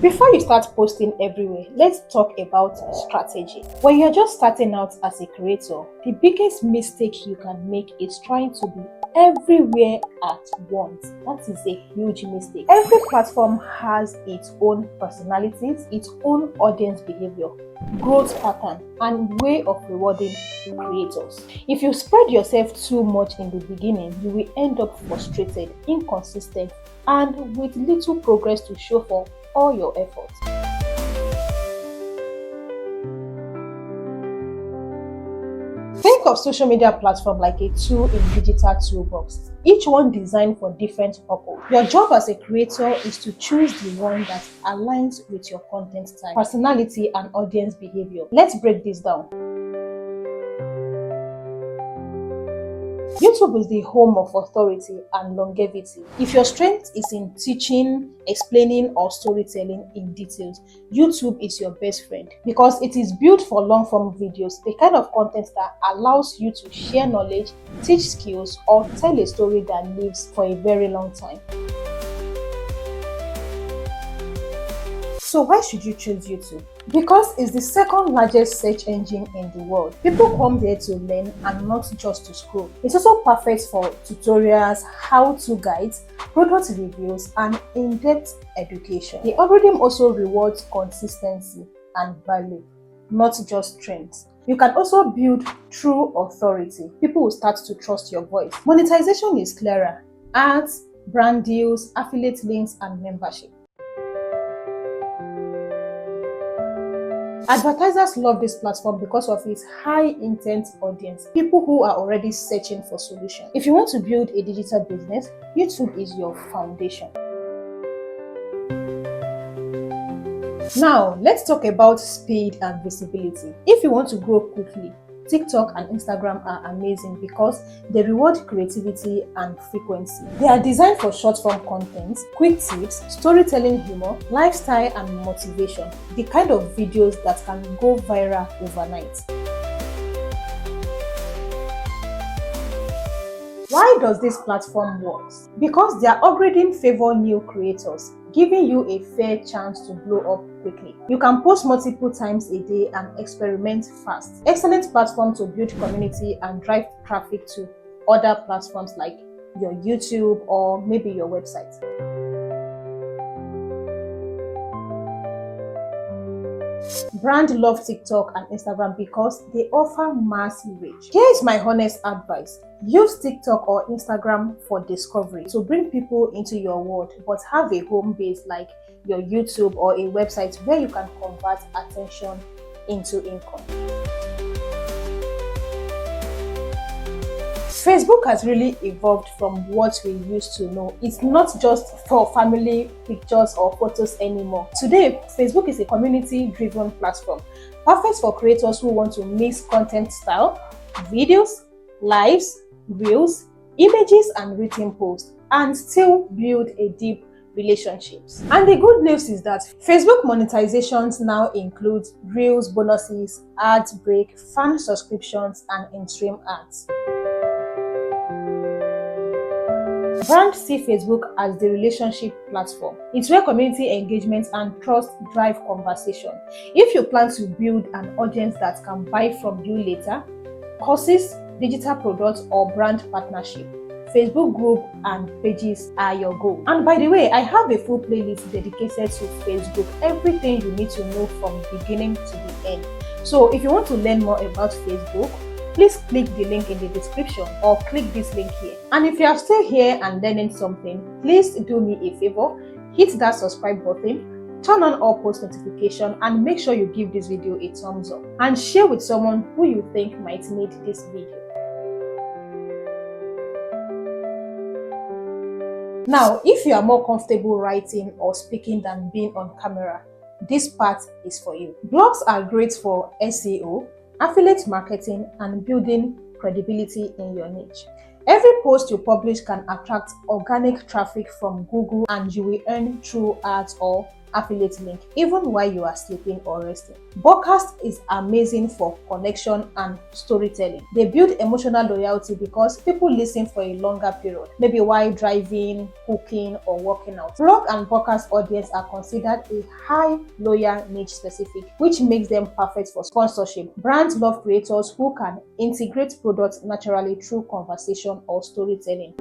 Before you start posting everywhere, let's talk about strategy. When you're just starting out as a creator, the biggest mistake you can make is trying to be everywhere at once. That is a huge mistake. Every platform has its own personalities, its own audience behavior, growth pattern, and way of rewarding creators. If you spread yourself too much in the beginning, you will end up frustrated, inconsistent, and with little progress to show for all your efforts. Think of social media platform like a tool in digital toolbox, each one designed for different purpose. Your job as a creator is to choose the one that aligns with your content type, personality, and audience behavior. Let's break this down. YouTube is the home of authority and longevity. If your strength is in teaching, explaining, or storytelling in details, YouTube is your best friend because it is built for long-form videos, the kind of content that allows you to share knowledge, teach skills, or tell a story that lives for a very long time. So why should you choose YouTube? Because it's the second largest search engine in the world. People come there to learn and not just to scroll. It's also perfect for tutorials, how-to guides, product reviews, and in-depth education. The algorithm also rewards consistency and value, not just trends. You can also build true authority. People will start to trust your voice. Monetization is clearer: ads, brand deals, affiliate links, and membership. Advertisers love this platform because of its high intent audience, people who are already searching for solutions. If you want to build a digital business, YouTube is your foundation. Now, let's talk about speed and visibility. If you want to grow quickly, TikTok and Instagram are amazing because they reward creativity and frequency. They are designed for short-form content, quick tips, storytelling, humor, lifestyle, and motivation. The kind of videos that can go viral overnight. Why does this platform work? Because their algorithm favors new creators, giving you a fair chance to blow up quickly. You can post multiple times a day and experiment fast. Excellent platform to build community and drive traffic to other platforms like your YouTube or maybe your website. Brand love TikTok and Instagram because they offer mass reach. Here is my honest advice. Use TikTok or Instagram for discovery to bring people into your world, but have a home base like your YouTube or a website where you can convert attention into income. Facebook has really evolved from what we used to know. It's not just for family pictures or photos anymore. Today, Facebook is a community-driven platform, perfect for creators who want to mix content style, videos, lives, reels, images, and written posts, and still build a deep relationships. And the good news is that Facebook monetizations now include reels, bonuses, ads break, fan subscriptions, and in-stream ads. Brands see Facebook as the relationship platform. It's where community engagement and trust drive conversation. If you plan to build an audience that can buy from you later, courses, digital products, or brand partnership, Facebook group and pages are your goal. And by the way, I have a full playlist dedicated to Facebook, everything you need to know from beginning to the end. So if you want to learn more about Facebook, please click the link in the description or click this link here. And if you are still here and learning something, please do me a favor, hit that subscribe button, turn on all post notifications, and make sure you give this video a thumbs up and share with someone who you think might need this video. Now, if you are more comfortable writing or speaking than being on camera, this part is for you. Blogs are great for SEO, affiliate marketing, and building credibility in your niche. Every post you publish can attract organic traffic from Google, and you will earn through ads or affiliate link even while you are sleeping or resting. Podcast is amazing for connection and storytelling. They build emotional loyalty because people listen for a longer period, maybe while driving, cooking, or working out. Blog and podcast audience are considered a high loyal niche specific, which makes them perfect for sponsorship. Brands love creators who can integrate products naturally through conversation or storytelling.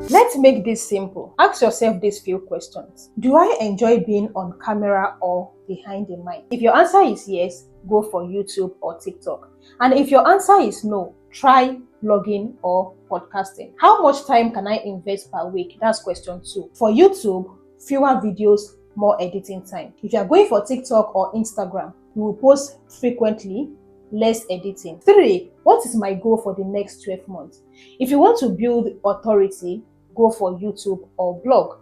Let's make this simple. Ask yourself these few questions. Do I enjoy being on camera or behind the mic? If your answer is yes, go for YouTube or TikTok. And if your answer is no, try blogging or podcasting. How much time can I invest per week? That's question 2. For YouTube, fewer videos, more editing time. If you are going for TikTok or Instagram, you will post frequently, less editing. 3. What is my goal for the next 12 months? If you want to build authority, go for YouTube or blog.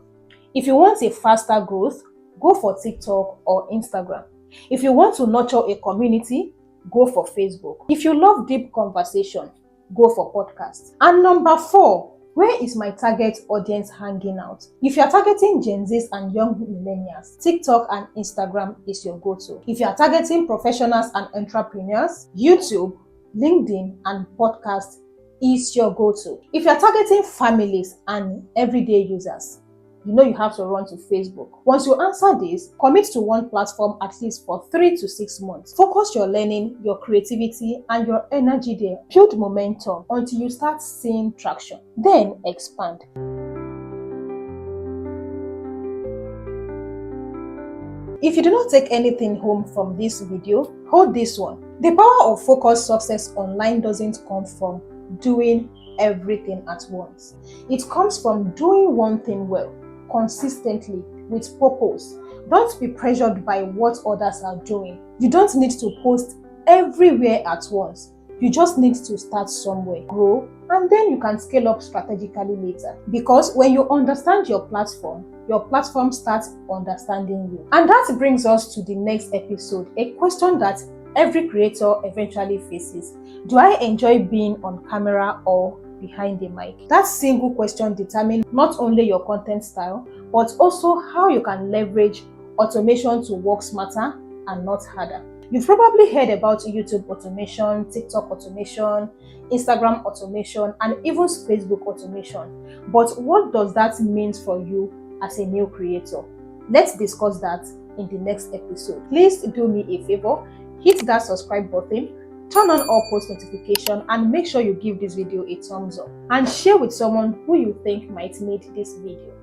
If you want a faster growth, go for TikTok or Instagram. If you want to nurture a community, go for Facebook. If you love deep conversation, go for podcasts. And number 4, where is my target audience hanging out? If you are targeting Gen Zs and young millennials, TikTok and Instagram is your go-to. If you are targeting professionals and entrepreneurs, YouTube, LinkedIn, and podcast is your go-to. If you are targeting families and everyday users, you have to run to Facebook. Once you answer this, commit to one platform at least for 3 to 6 months. Focus your learning, your creativity, and your energy there. Build momentum until you start seeing traction. Then expand. If you do not take anything home from this video, hold this one. The power of focused success online doesn't come from doing everything at once. It comes from doing one thing well, consistently, with purpose. Don't be pressured by what others are doing. You don't need to post everywhere at once. You just need to start somewhere, grow, and then you can scale up strategically later. Because when you understand your platform starts understanding you. And that brings us to the next episode, a question that every creator eventually faces. Do I enjoy being on camera or behind the mic? That single question determines not only your content style, but also how you can leverage automation to work smarter and not harder. You've probably heard about YouTube automation, TikTok automation, Instagram automation, and even Facebook automation. But what does that mean for you as a new creator? Let's discuss that in the next episode. Please do me a favor, hit that subscribe button, turn on all post notifications, and make sure you give this video a thumbs up and share with someone who you think might need this video.